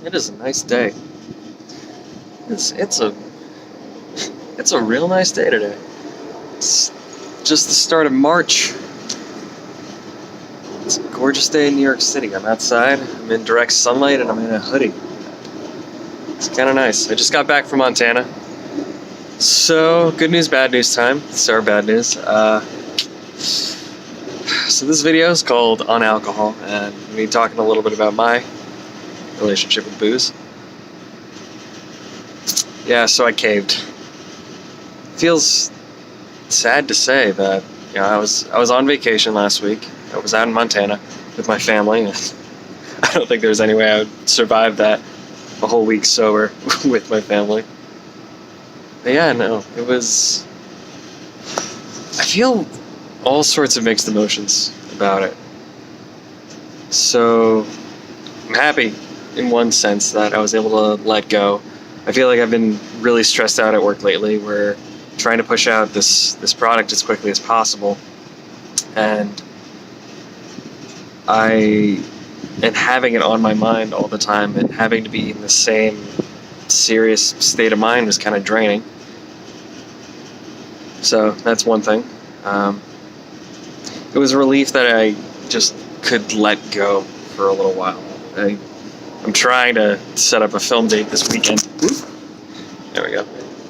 It is a nice day. It's a it's a real nice day today. It's just the start of March. It's a gorgeous day in New York City. I'm outside. I'm in direct sunlight, and I'm in a hoodie. It's kind of nice. I just got back from Montana. So good news, bad news time. It's our bad news. So this video is called On Alcohol, and me talking a little bit about my relationship with booze. Yeah, so I caved. Feels sad to say that I was on vacation last week. I was out in Montana with my family. I don't think there's any way I would survive that a whole week sober with my family. But yeah, no, it was. I feel all sorts of mixed emotions about it. So I'm happy in one sense that I was able to let go. I feel like I've been really stressed out at work lately. We're trying to push out this product as quickly as possible, and and having it on my mind all the time and having to be in the same serious state of mind was kind of draining. So that's one thing. It was a relief that I just could let go for a little while. I'm trying to set up a film date this weekend. There we go.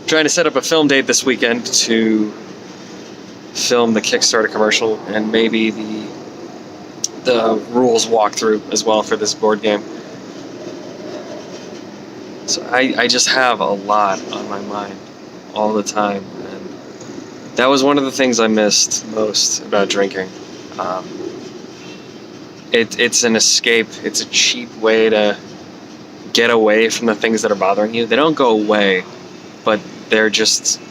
Trying to set up a film date this weekend to film the Kickstarter commercial and maybe the rules walkthrough as well for this board game. So I just have a lot on my mind all the time, and that was one of the things I missed most about drinking. It's an escape. It's a cheap way to get away from the things that are bothering you. They don't go away, but they're just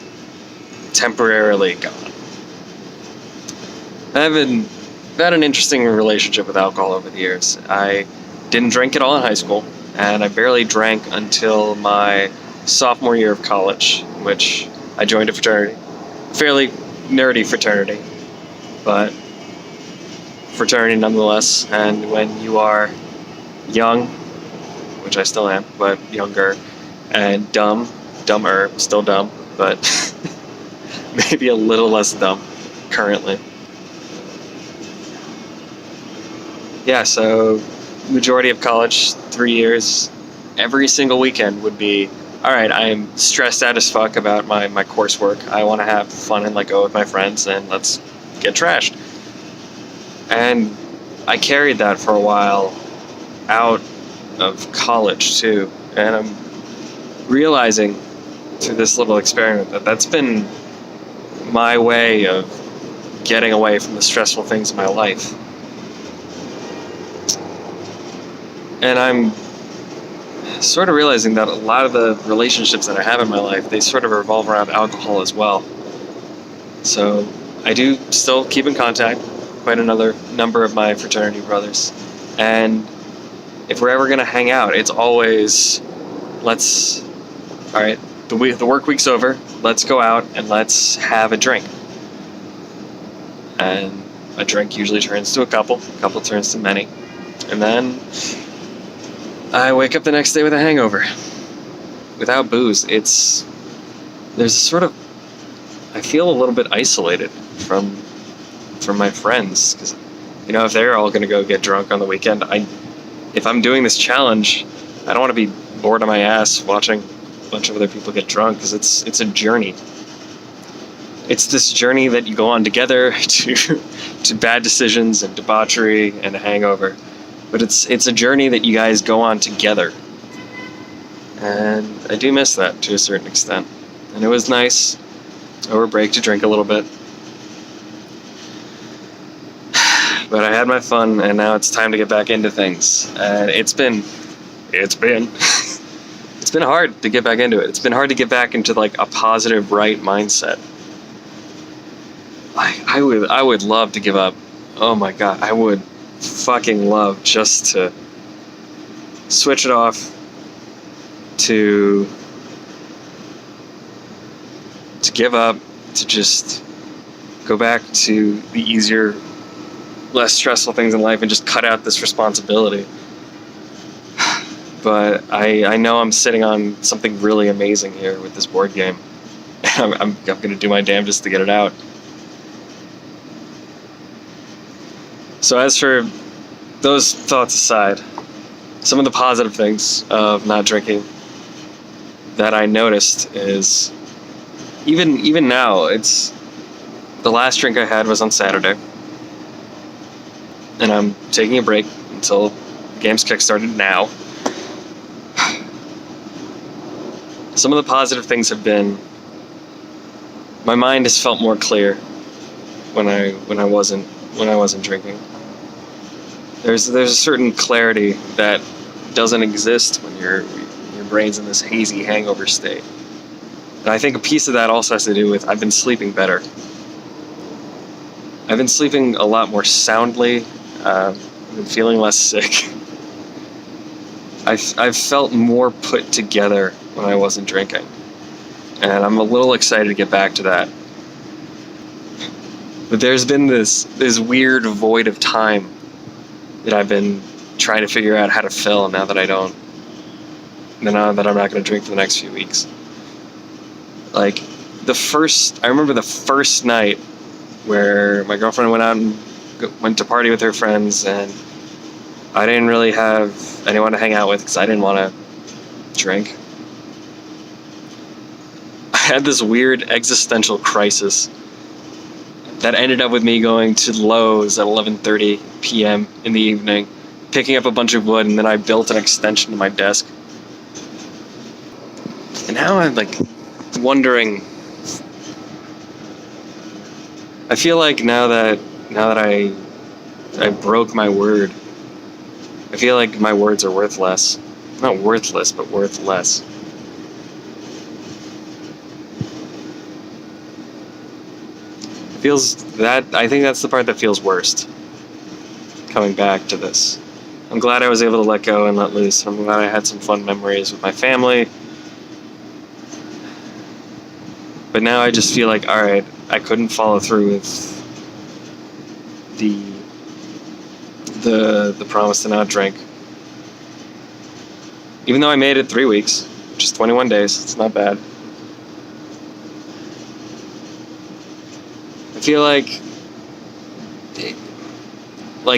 temporarily gone. I've had an interesting relationship with alcohol over the years. I didn't drink at all in high school, and I barely drank until my sophomore year of college, which I joined a fraternity. Fairly nerdy fraternity, but fraternity nonetheless. And when you are young, which I still am, but younger, and dumber, still dumb, but maybe a little less dumb currently. Yeah, so majority of college, 3 years, every single weekend would be, all right, I'm stressed out as fuck about my coursework. I want to have fun and let go with my friends, and let's get trashed. And I carried that for a while out of college too, and I'm realizing through this little experiment that that's been my way of getting away from the stressful things in my life. And I'm sort of realizing that a lot of the relationships that I have in my life, they sort of revolve around alcohol as well. So I do still keep in contact with quite another number of my fraternity brothers, and if we're ever going to hang out, it's always, all right, the work week's over, let's go out and let's have a drink. And a drink usually turns to a couple turns to many. And then I wake up the next day with a hangover. Without booze, there's a sort of, I feel a little bit isolated from my friends, because, if they're all going to go get drunk on the weekend, if I'm doing this challenge, I don't want to be bored on my ass watching a bunch of other people get drunk, because it's a journey. It's this journey that you go on together to bad decisions and debauchery and a hangover. But it's a journey that you guys go on together. And I do miss that to a certain extent. And it was nice over break to drink a little bit. But I had my fun, and now it's time to get back into things. And it's been hard to get back into it. It's been hard to get back into like a positive, right mindset. Like I would love to give up. Oh my god, I would fucking love just to switch it off, to give up, to just go back to the easier, less stressful things in life and just cut out this responsibility. but I know I'm sitting on something really amazing here with this board game. I'm going to do my damnedest to get it out. So as for those thoughts aside, some of the positive things of not drinking that I noticed is even now, it's the last drink I had was on Saturday, and I'm taking a break until the game's kickstarted now. Some of the positive things have been my mind has felt more clear when I wasn't drinking. There's a certain clarity that doesn't exist when your brain's in this hazy hangover state. And I think a piece of that also has to do with I've been sleeping better. I've been sleeping a lot more soundly. I've been feeling less sick. I've felt more put together when I wasn't drinking. And I'm a little excited to get back to that. But there's been this weird void of time that I've been trying to figure out how to fill now that I don't. Now that I'm not going to drink for the next few weeks. Like, I remember the first night where my girlfriend went out and went to party with her friends, and I didn't really have anyone to hang out with because I didn't want to drink. I had this weird existential crisis that ended up with me going to Lowe's at 11:30 p.m. in the evening, picking up a bunch of wood, and then I built an extension to my desk. And now I'm like wondering. I feel like now that I broke my word, I feel like my words are worth less. Not worthless, but worth less. I think that's the part that feels worst. Coming back to this. I'm glad I was able to let go and let loose. I'm glad I had some fun memories with my family. But now I just feel like, alright, I couldn't follow through with the promise to not drink. Even though I made it 3 weeks, which is 21 days, it's not bad. I feel like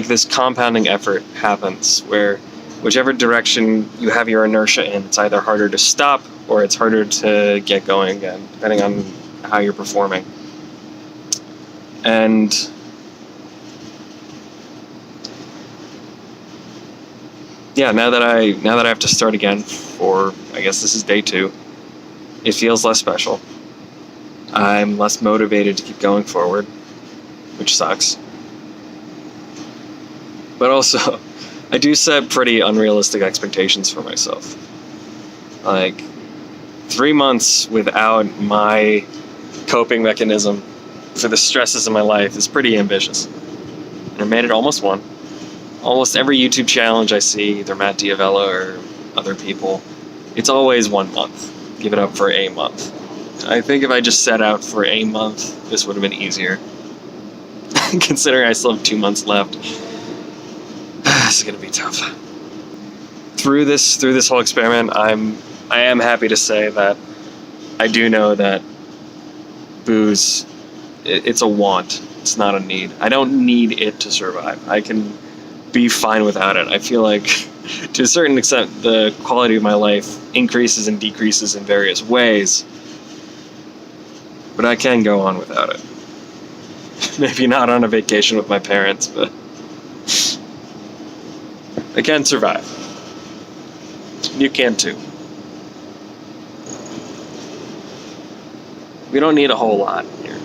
this compounding effort happens where whichever direction you have your inertia in, it's either harder to stop or it's harder to get going again, depending on how you're performing. And yeah, now that I have to start again for, I guess this is day 2, it feels less special. I'm less motivated to keep going forward, which sucks. But also, I do set pretty unrealistic expectations for myself. Like, 3 months without my coping mechanism for the stresses of my life is pretty ambitious. And I made it almost 1. Almost every YouTube challenge I see, either Matt Diavella or other people, it's always 1 month. Give it up for a month. I think if I just set out for a month, this would have been easier. Considering I still have 2 months left, this is gonna be tough. Through this whole experiment, I am happy to say that I do know that booze, it's a want. It's not a need. I don't need it to survive. I can be fine without it. I feel like, to a certain extent, the quality of my life increases and decreases in various ways. But I can go on without it. Maybe not on a vacation with my parents, but I can survive. You can too. We don't need a whole lot here.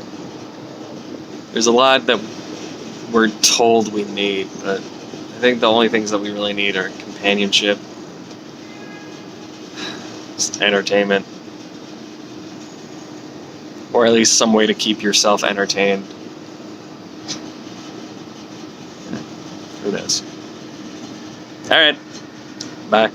There's a lot that we're told we need, but I think the only things that we really need are companionship, just entertainment, or at least some way to keep yourself entertained. Who knows? Alright, bye.